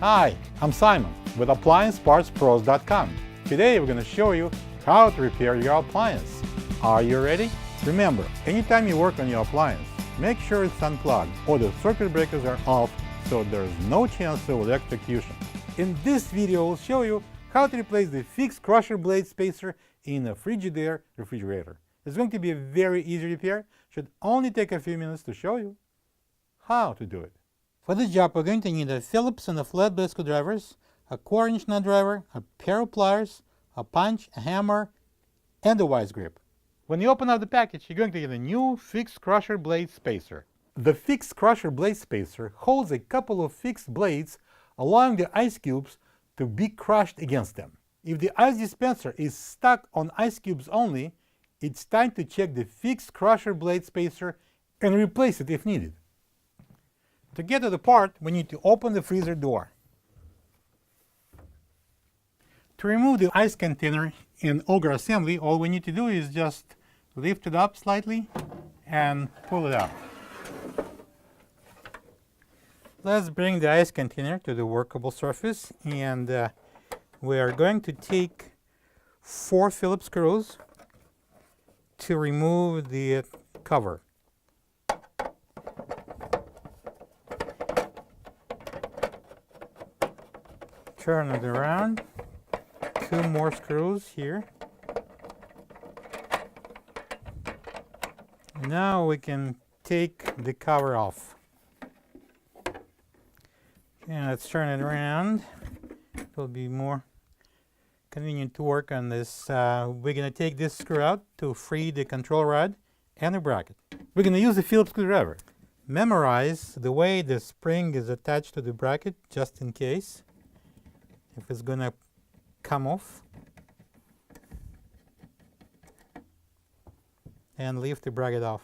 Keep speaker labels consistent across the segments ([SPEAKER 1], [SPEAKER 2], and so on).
[SPEAKER 1] Hi, I'm Simon with AppliancePartsPros.com. Today we're going to show you how to repair your appliance. Are you ready? Remember, anytime you work on your appliance, make sure it's unplugged or the circuit breakers are off so there's no chance of electrocution. In this video, we'll show you how to replace the fixed crusher blade spacer in a Frigidaire refrigerator. It's going to be a very easy repair. Should only take a few minutes to show you how to do it. For this job, we're going to need a Phillips and a flathead screwdrivers, a 1/4-inch nutdriver, a pair of pliers, a punch, a hammer, and a wise grip. When you open up the package, you're going to get a new fixed crusher blade spacer. The fixed crusher blade spacer holds a couple of fixed blades allowing the ice cubes to be crushed against them. If the ice dispenser is stuck on ice cubes only, it's time to check the fixed crusher blade spacer and replace it if needed. To get to the part, we need to open the freezer door. To remove the ice container and auger assembly, all we need to do is just lift it up slightly and pull it out. Let's bring the ice container to the workable surface, and we are going to take 4 Phillips screws to remove the cover. Turn it around, 2 more screws here. Now we can take the cover off. And let's turn it around. It will be more convenient to work on this. We're going to take this screw out to free the control rod and the bracket. We're going to use the Phillips screwdriver. Memorize the way the spring is attached to the bracket just in case if it's going to come off. And lift the bracket off.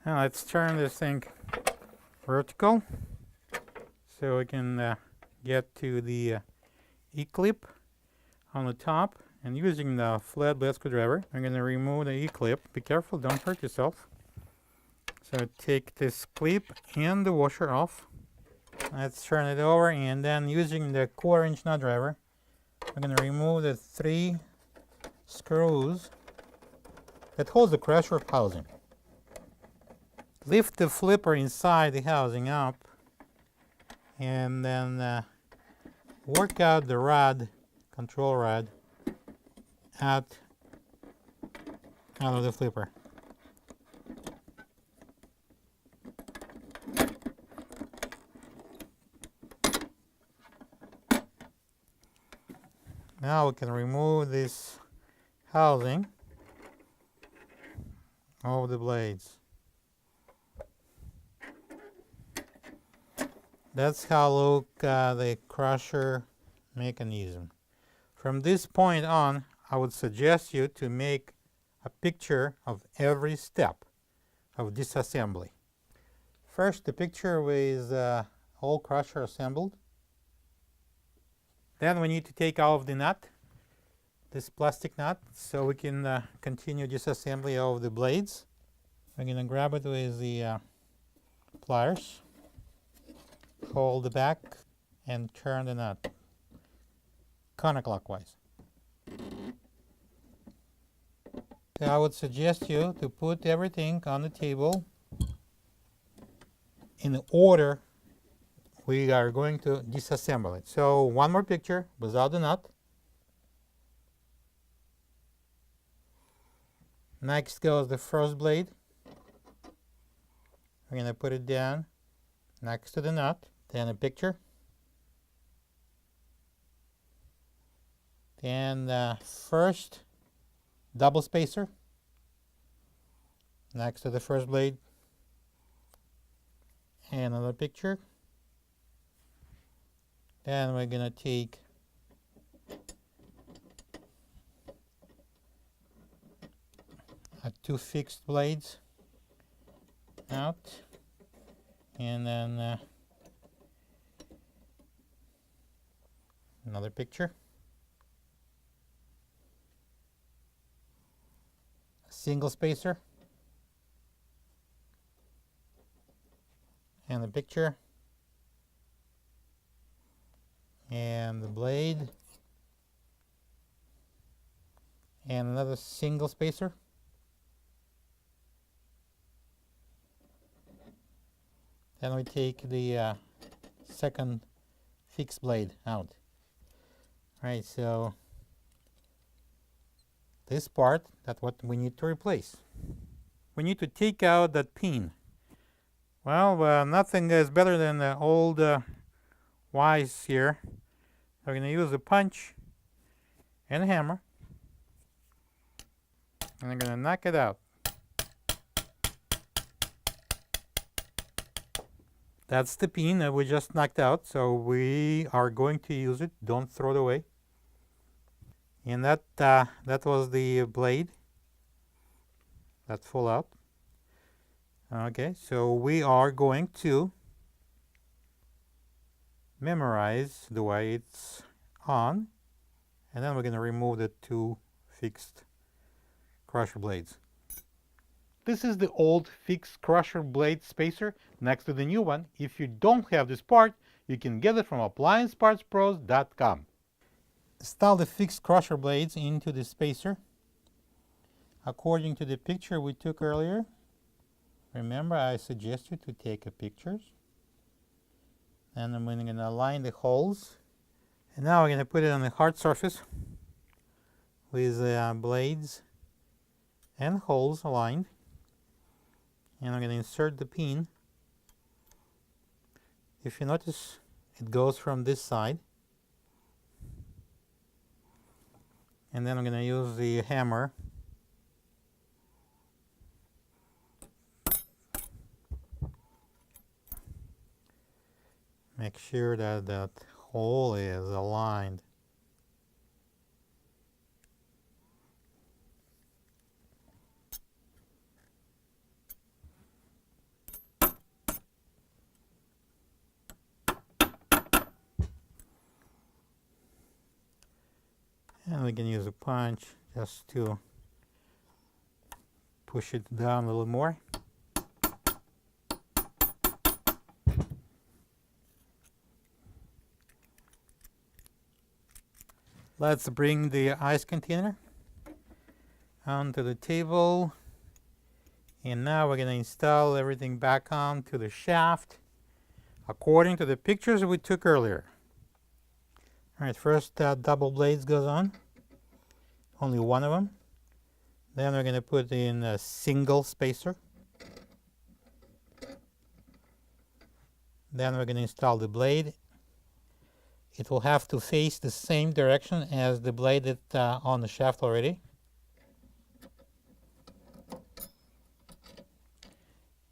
[SPEAKER 1] Now let's turn this thing vertical so we can get to the E-clip on the top, and using the flat blade screwdriver I'm going to remove the E-clip. Be careful, don't hurt yourself. So take this clip and the washer off. Let's turn it over, and then using the 1/4-inch nut driver I'm going to remove the 3 screws that hold the crusher housing. Lift the flipper inside the housing up, and then work out the rod, control rod, out of the flipper. Now we can remove this housing of the blades. That's how look the crusher mechanism. From this point on, I would suggest you to make a picture of every step of disassembly. First, the picture with all crusher assembled. Then we need to take off the nut, this plastic nut, so we can continue disassembly of the blades. We're going to grab it with the pliers, hold the back, and turn the nut counterclockwise. So I would suggest you to put everything on the table in the order we are going to disassemble it. So one more picture without the nut. Next goes the first blade. We're going to put it down next to the nut. Then a picture. Then the first double spacer next to the first blade. And another picture. Then we're going to take two fixed blades out, and then another picture, a single spacer, and the picture and the blade and another single spacer. Then we take the second fixed blade out. Right, so this part, that's what we need to replace. We need to take out that pin. Well, nothing is better than the old wise here. We're going to use a punch and a hammer, and I'm going to knock it out. That's the pin that we just knocked out, so we are going to use it. Don't throw it away. And that was the blade that fell out. Okay, so we are going to memorize the way it's on, and then we're going to remove the two fixed crusher blades. This is the old fixed crusher blade spacer next to the new one. If you don't have this part, you can get it from appliancepartspros.com. Install the fixed crusher blades into the spacer according to the picture we took earlier. Remember, I suggest you to take pictures. And I'm going to align the holes. And now we're going to put it on the hard surface with blades and holes aligned. And I'm going to insert the pin. If you notice, it goes from this side. And then I'm going to use the hammer make sure that that hole is aligned. And we can use a punch just to push it down a little more. Let's bring the ice container onto the table. And now we're going to install everything back onto the shaft according to the pictures we took earlier. Alright, first double blades goes on. Only one of them. Then we're going to put in a single spacer. Then we're going to install the blade. It will have to face the same direction as the blade that's on the shaft already.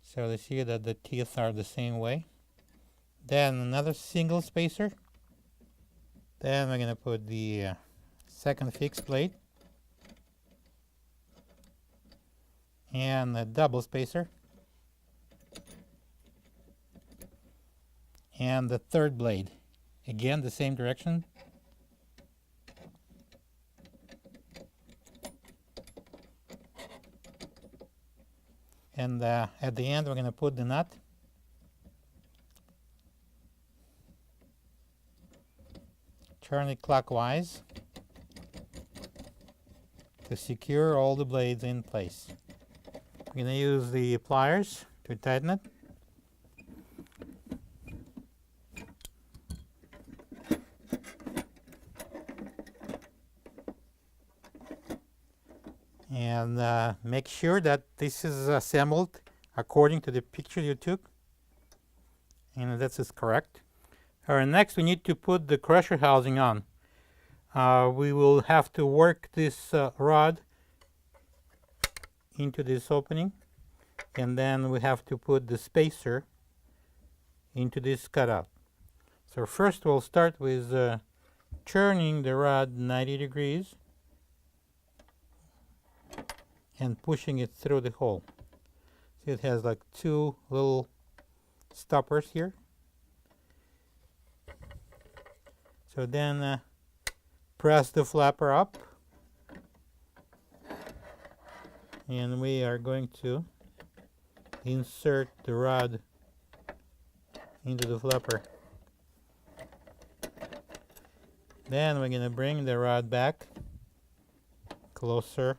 [SPEAKER 1] So you see that the teeth are the same way. Then another single spacer. Then we're going to put the second fixed blade. And a double spacer. And the third blade. Again, the same direction. And at the end, we're going to put the nut. Turn it clockwise to secure all the blades in place. We're going to use the pliers to tighten it. And make sure that this is assembled according to the picture you took, and this is correct. Alright, next we need to put the crusher housing on. We will have to work this rod into this opening, and then we have to put the spacer into this cutout. So first we'll start with turning the rod 90 degrees and pushing it through the hole. See, it has like two little stoppers here. So then press the flapper up, and we are going to insert the rod
[SPEAKER 2] into the flapper. Then we're going to bring the rod back closer.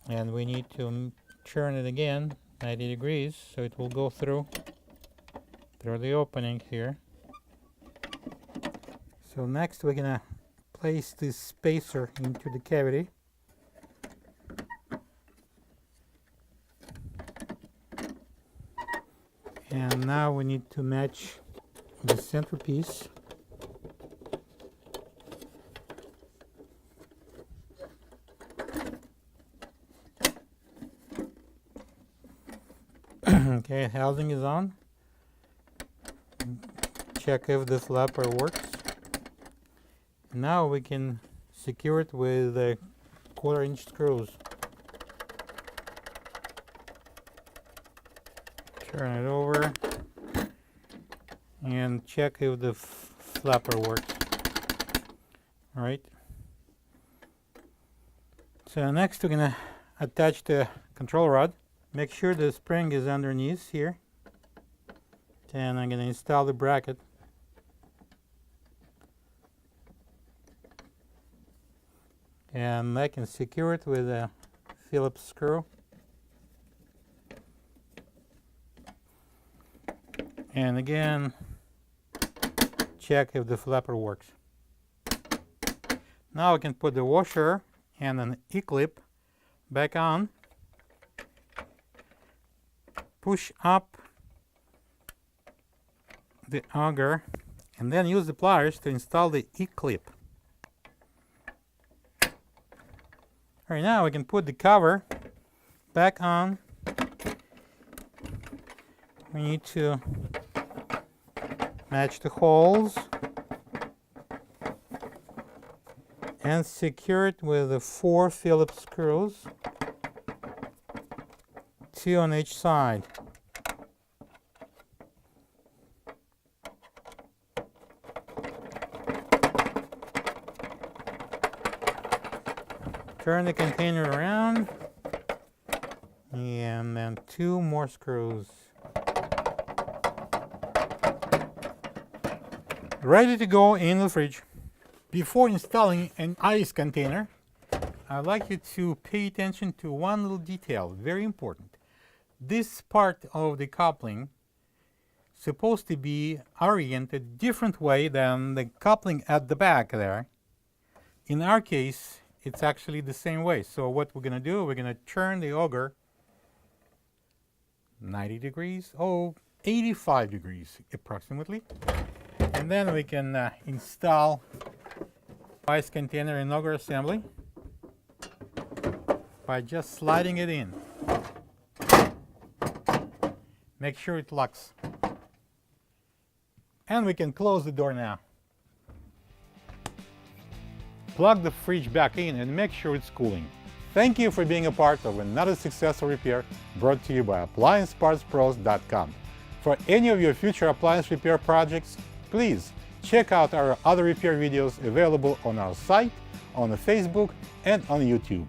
[SPEAKER 2] And we need to turn it again 90 degrees so it will go through the opening here. So next we're gonna place this spacer into the cavity. And now we need to match the centerpiece. Okay, housing is on. Check if the flapper works. Now we can secure it with 1/4-inch screws. Turn it over and check if the flapper works. All right. So next we're gonna attach the control rod. Make sure the spring is underneath here. Then I'm going to install the bracket. And I can secure it with a Phillips screw. And again, check if the flapper works. Now I can put the washer and an E-clip back on. Push up the auger and then use the pliers to install the E-clip. Alright, now we can put the cover back on. We need to match the holes and secure it with the 4 Phillips screws, 2 on each side. Turn the container around and then 2 more screws. Ready to go in the fridge. Before installing an ice container, I'd like you to pay attention to one little detail, very important. This part of the coupling is supposed to be oriented different way than the coupling at the back there. In our case, it's actually the same way. So what we're going to do, we're going to turn the auger 90 degrees, 85 degrees approximately. And then we can install ice container and auger assembly by just sliding it in. Make sure it locks. And we can close the door now. Plug the fridge back in and make sure it's cooling. Thank you for being a part of another successful repair brought to you by AppliancePartsPros.com. For any of your future appliance repair projects, please check out our other repair videos available on our site, on Facebook, and on YouTube.